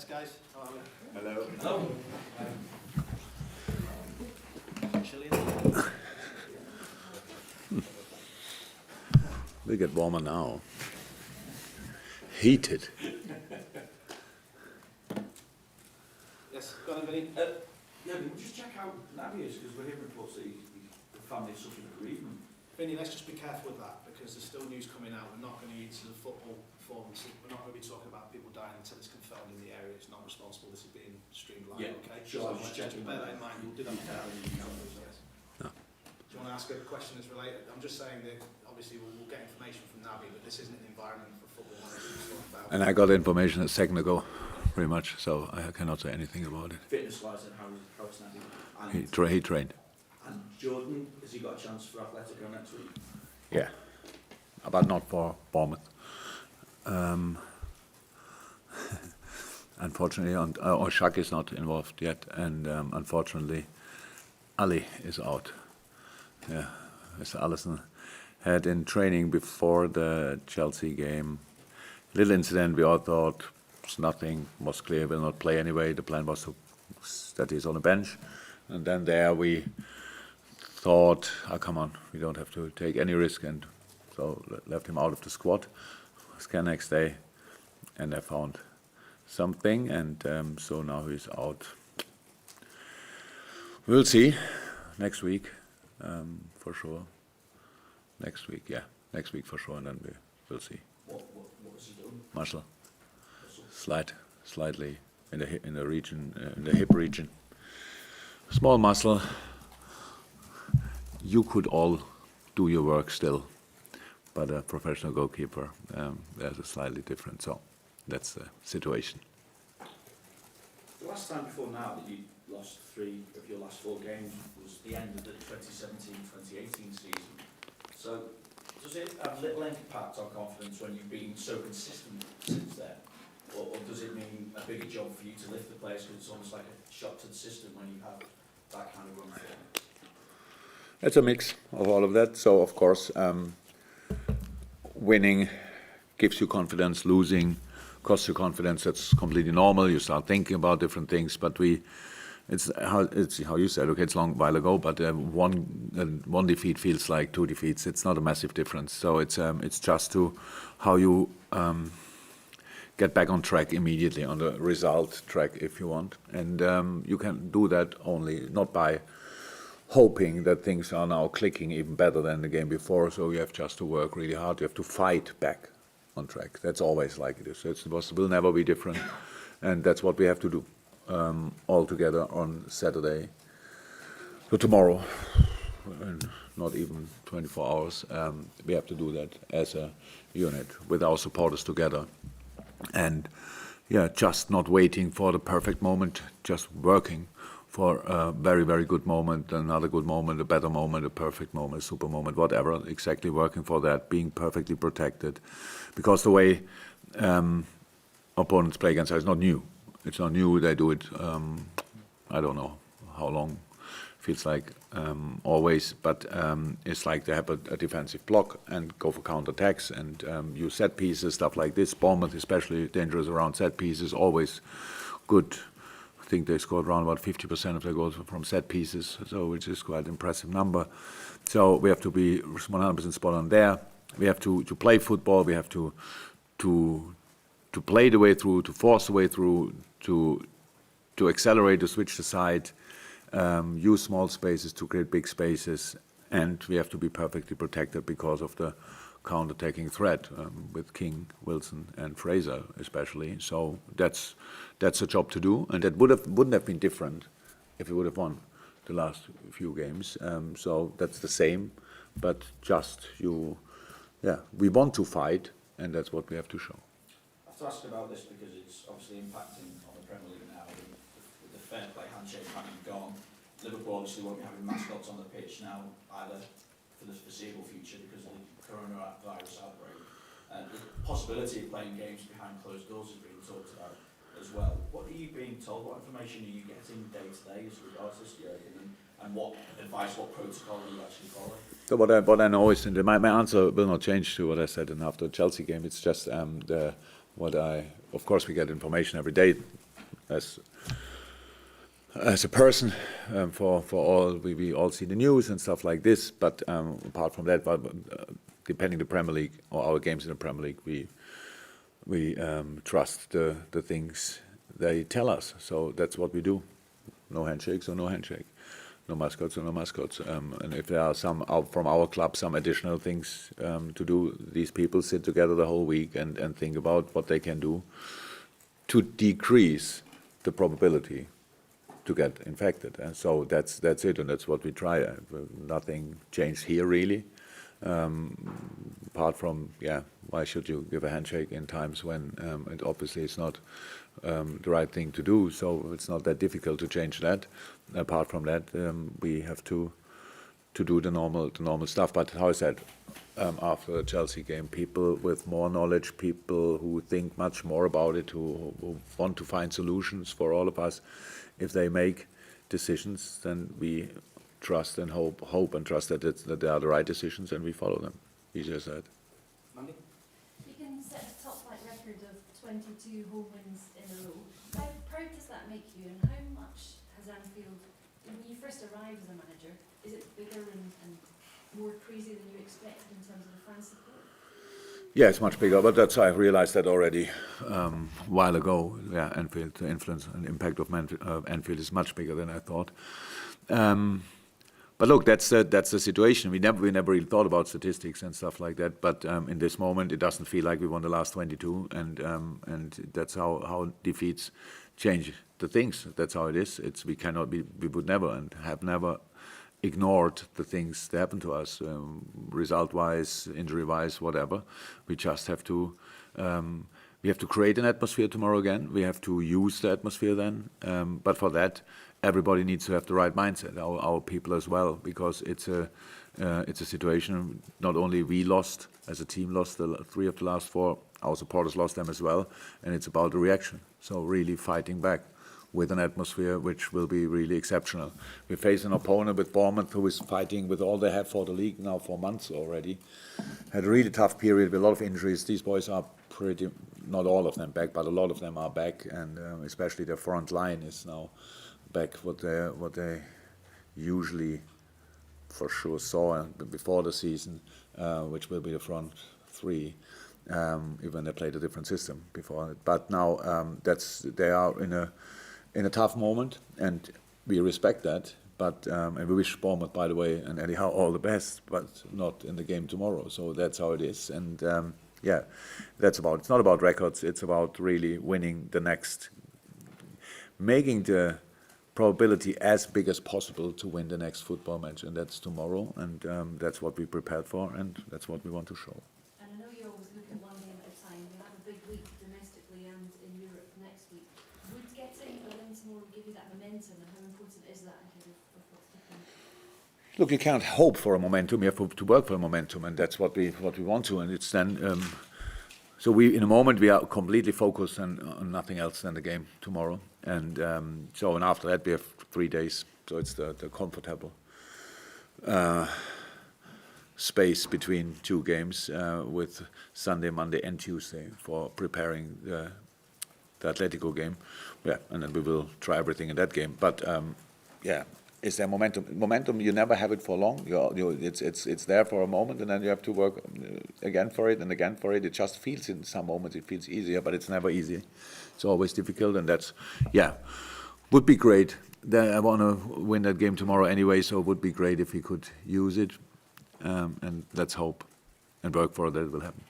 Yes, guys. Hello. Hello. We get warmer now. Heated. Yes, go on, Vinny. Yeah, we'll just check out Navi is, because we're hearing reports that the family is suffering bereavement. Vinny, let's just be careful with that because there's still news coming out. We're not going to use the football performance. We're not going to be talking about people dying until it's confirmed in the area. It's not responsible. This is being streamed live, Yeah, okay? sure, So I'll just just check bear that in mind. We'll do that. No. Do you want to ask a question that's related? I'm just saying that obviously we'll get information from Navi, but this isn't an environment for football managers to talk about. And I got information a second ago, pretty much, so I cannot say anything about it. Fitness-wise, and how it's Navi. And, He trained. and Jordan, has he got a chance for Atletico next week? Yeah, but not for Bournemouth. Unfortunately, Shaq is not involved yet, and unfortunately, Ali is out. Yeah, Mr. Allison had in training before the Chelsea game. Little incident, we all thought it's nothing, was clear, will not play anyway. The plan was that he's on the bench. And then there we thought, oh, come on, we don't have to take any risk, and so left him out of the squad. Scan next day, and I found something, and so now he's out. We'll see next week, for sure. Next week, yeah, next week for sure, and then we'll see. What was he doing? Muscle, slightly in the region, in the hip region. Small muscle. You could all do your work still, but a professional goalkeeper, there's a slightly different. So that's the situation. The last time before now that you lost 3 of your last 4 games was the end of the 2017-2018 season. So does it have little impact on confidence when you've been so consistent since then? Or does it mean a bigger job for you to lift the players because it's almost like a shock to the system when you have that kind of run form? It's a mix of all of that. So of course, winning gives you confidence, losing costs you confidence. That's completely normal. You start thinking about different things, but it's how you said. Okay, it's a long while ago, but one defeat feels like 2 defeats. It's not a massive difference. So it's just to how you get back on track immediately, on the result track if you want, and you can do that only not by hoping that things are now clicking even better than the game before. So you have just to work really hard. You have to fight back on track. That's always like it is. It will never be different, and that's what we have to do all together on Saturday. So tomorrow, and not even 24 hours, we have to do that as a unit with our supporters together. And yeah, just not waiting for the perfect moment, just working for a very, very good moment, another good moment, a better moment, a perfect moment, a super moment, whatever, exactly working for that, being perfectly protected. Because the way opponents play against us is not new. It's not new, they do it, I don't know how long, feels like always, but it's like they have a defensive block and go for counterattacks and use set pieces, stuff like this. Bournemouth especially dangerous around set pieces, always good. I think they scored around about 50% of their goals from set pieces, so which is quite an impressive number. So we have to be 100% spot on there. We have to play football. We have to play the way through, to force the way through, to accelerate, to switch the side, use small spaces to create big spaces, and we have to be perfectly protected because of the counter-attacking threat with King, Wilson, and Fraser especially. So that's a job to do, and that wouldn't have been different if we would have won the last few games. So that's the same, but just we want to fight, and that's what we have to show. I have to ask about this because it's obviously impacting on the Premier League now with the fair play handshake having gone. Liverpool obviously won't be having mascots on the pitch now either for the foreseeable future because of the coronavirus outbreak. The possibility of playing games behind closed doors is being talked about as well. What are you being told? What information are you getting day to day as regards this, Jurgen? And what advice, what protocol are you actually following? So what I know is, my answer will not change to what I said after the Chelsea game. It's just of course we get information every day. as a person, for all we all see the news and stuff like this. But apart from that, depending the Premier League or our games in the Premier League, we trust the things they tell us. So that's what we do. No handshakes or no handshake. No mascots or no mascots. And if there are some from our club, some additional things to do, these people sit together the whole week and think about what they can do to decrease the probability to get infected. And so that's it, and that's what we try. Nothing changed here really. Apart from, why should you give a handshake in times when it obviously is not the right thing to do? So it's not that difficult to change that. Apart from that, we have to do the normal stuff. But how is that? After the Chelsea game, people with more knowledge, people who think much more about it, who want to find solutions for all of us, if they make decisions, then we trust and hope and trust that they are the right decisions, and we follow them. Easier as that. Mandy? You can set a top flight record of 22 home wins in a row. How proud does that make you, and how much has Anfield, when you first arrived as a manager, is it bigger and more crazy than you expected in terms of the fan support? Yeah, it's much bigger, but I realized that already a while ago. Yeah, Anfield, the influence and impact of Anfield is much bigger than I thought. But look, that's the situation. We never really thought about statistics and stuff like that. But in this moment, it doesn't feel like we won the last 22, and that's how defeats change the things. That's how it is. We would never and have never ignored the things that happen to us, result-wise, injury-wise, whatever. We just have to. We have to create an atmosphere tomorrow again. We have to use the atmosphere then. But for that, everybody needs to have the right mindset, our people as well, because it's a situation. Not only we lost as a team, lost the 3 of the last 4. Our supporters lost them as well, and it's about the reaction. So really fighting back with an atmosphere which will be really exceptional. We face an opponent with Bournemouth who is fighting with all they have for the league now for months already. Had a really tough period with a lot of injuries. These boys are pretty, not all of them back, but a lot of them are back, and especially their front line is now back what they usually for sure saw before the season, which will be the front 3, even they played a different system before. But now they are in a tough moment, and we respect that. But and we wish Bournemouth, by the way, and Eddie Howe all the best, but not in the game tomorrow. So that's how it is, and that's about. It's not about records. It's about really winning the next, making the probability as big as possible to win the next football match, and that's tomorrow, and that's what we prepared for, and that's what we want to show. And I know you always look at one game at a time. You have a big week domestically and in Europe next week. Would getting a win tomorrow give you that momentum, and how important is that ahead of what's to come? Look, you can't hope for a momentum. You have to work for a momentum, and that's what we want to. And it's then. So in a moment, we are completely focused on nothing else than the game tomorrow. And and after that, we have 3 days. So it's the comfortable space between 2 games with Sunday, Monday, and Tuesday for preparing the Atletico game. Yeah, and then we will try everything in that game. But is there momentum? Momentum, you never have it for long. It's there for a moment, and then you have to work again for it and again for it. It just feels in some moments it feels easier, but it's never easy. It's always difficult, and that's would be great. I want to win that game tomorrow anyway, so it would be great if we could use it, and let's hope and work for it that it will happen.